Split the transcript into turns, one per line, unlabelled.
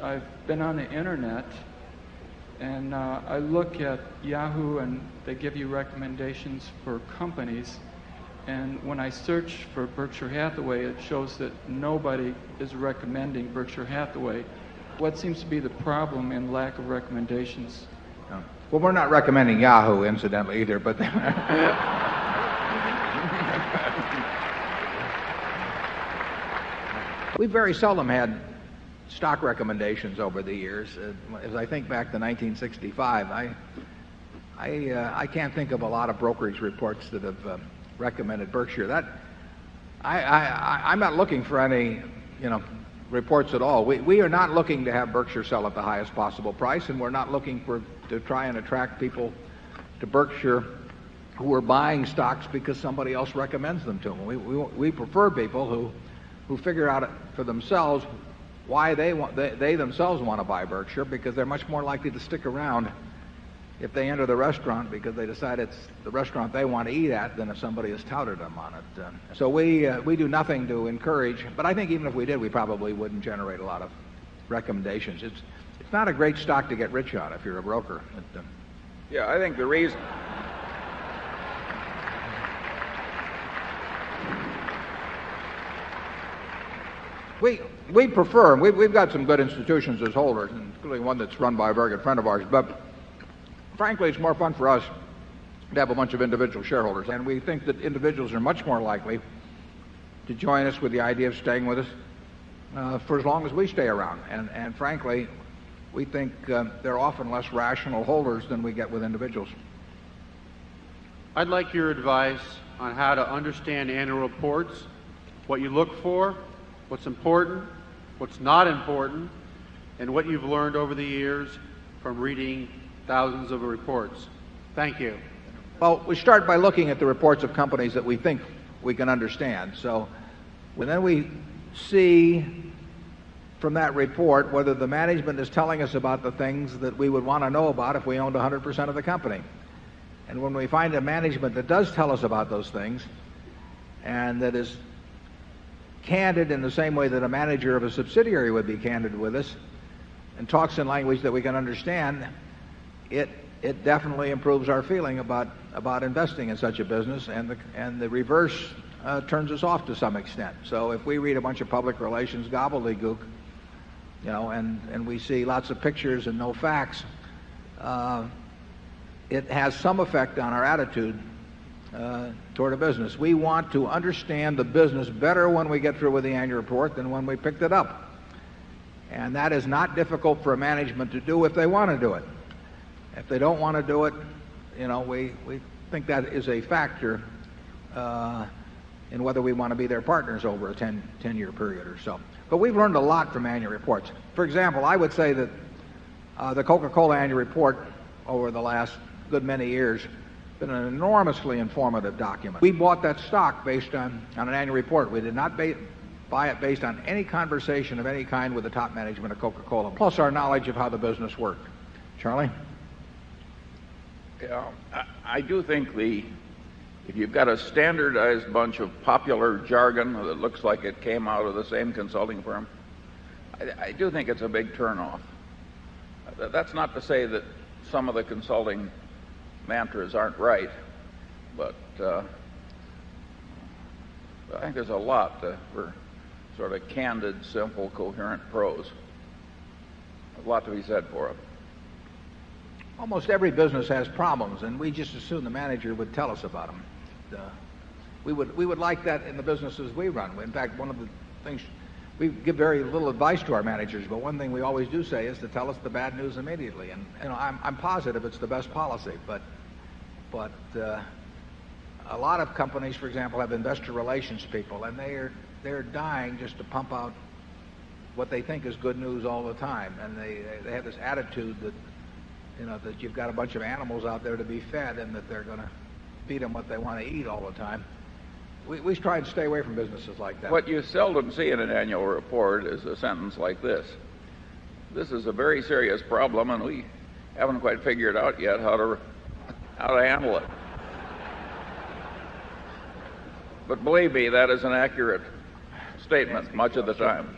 I've been on the internet, and I look at Yahoo, and they give you recommendations for companies. And when I search for Berkshire Hathaway, it shows that nobody is recommending Berkshire Hathaway. What seems to be the problem in lack of recommendations?
Well, we're not recommending Yahoo, incidentally, either, but we very seldom had stock recommendations over the years. As I think back to 1965, I can't think of a lot of brokerage reports that have recommended Berkshire. I'm not looking for any, reports at all. We are not looking to have Berkshire sell at the highest possible price, and we're not looking to try and attract people to Berkshire who are buying stocks because somebody else recommends them to them. We prefer people who figure out for themselves why they themselves want to buy Berkshire, because they're much more likely to stick around if they enter the restaurant because they decide it's the restaurant they want to eat at than if somebody has touted them on it. So we do nothing to encourage, but I think even if we did, we probably wouldn't generate a lot of recommendations. It's not a great stock to get rich on if you're a broker.
Yeah, I think the reason
we prefer, we've got some good institutions as holders, including one that's run by a very good friend of ours, but frankly, it's more fun for us to have a bunch of individual shareholders, and we think that individuals are much more likely to join us with the idea of staying with us for as long as we stay around. And frankly, we think they're often less rational holders than we get with individuals.
I'd like your advice on how to understand annual reports, what you look for, what's important, what's not important, and what you've learned over the years from reading thousands of reports. Thank you.
Well, we start by looking at the reports of companies that we think we can understand. So then we see from that report whether the management is telling us about the things that we would want to know about if we owned 100% of the company. And when we find a management that does tell us about those things and that is candid in the same way that a manager of a subsidiary would be candid with us and talks in language that we can understand, it definitely improves our feeling about investing in such a business, and the reverse turns us off to some extent. So if we read a bunch of public relations gobbledygook, and we see lots of pictures and no facts, it has some effect on our attitude toward a business. We want to understand the business better when we get through with the annual report than when we picked it up. And that is not difficult for a management to do if they want to do it. If they don't want to do it, we think that is a factor in whether we want to be their partners over a 10-year period or so. But we've learned a lot from annual reports. For example, I would say that the Coca-Cola annual report over the last good many years has been an enormously informative document. We bought that stock based on an annual report. We did not buy it based on any conversation of any kind with the top management of Coca-Cola, plus our knowledge of how the business worked. Charlie?
Yeah, I do think if you've got a standardized bunch of popular jargon that looks like it came out of the same consulting firm, I do think it's a big turnoff. That's not to say that some of the consulting mantras aren't right, but I think there's a lot for sort of candid, simple, coherent prose. A lot to be said for it.
Almost every business has problems, and we just assume the manager would tell us about them. We would like that in the businesses we run. In fact, one of the things, we give very little advice to our managers, but one thing we always do say is to tell us the bad news immediately. And I'm positive it's the best policy, but a lot of companies, for example, have investor relations people, and they're dying just to pump out what they think is good news all the time, and they have this attitude that that you've got a bunch of animals out there to be fed and that they're going to feed them what they want to eat all the time. We try and stay away from businesses like that.
What you seldom see in an annual report is a sentence like this: "This is a very serious problem, and we haven't quite figured out yet how to handle it." But believe me, that is an accurate statement much of the time.